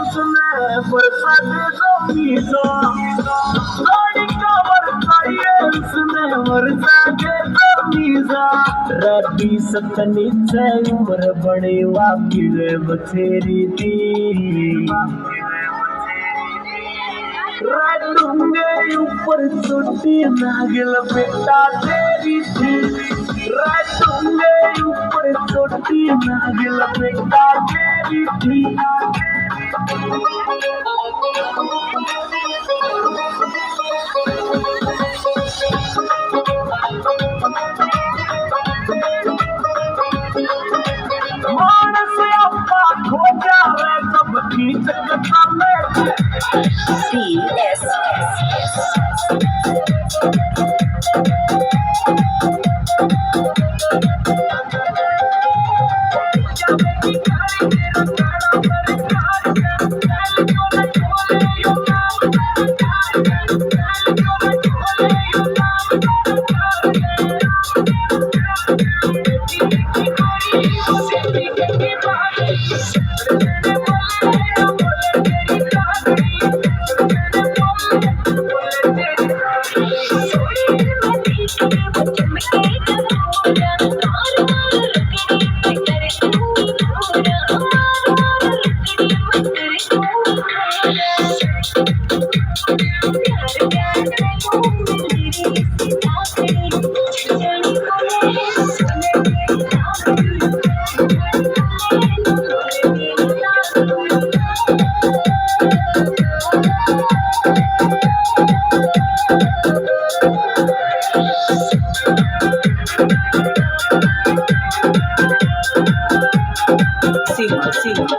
उसने बरसाते मीठा गाड़ी का बरसाइए उसने बरसाते मीठा राती सतनी से उम्र बड़ी वाकिले बथेरी थी रातूंगे ऊपर चोटी नागिल बेटा तेरी थी रातूंगे ऊपर चोटी नागिल बेटा तेरी थी मानस अपना खो जावे सब खींच के सामने CS. C.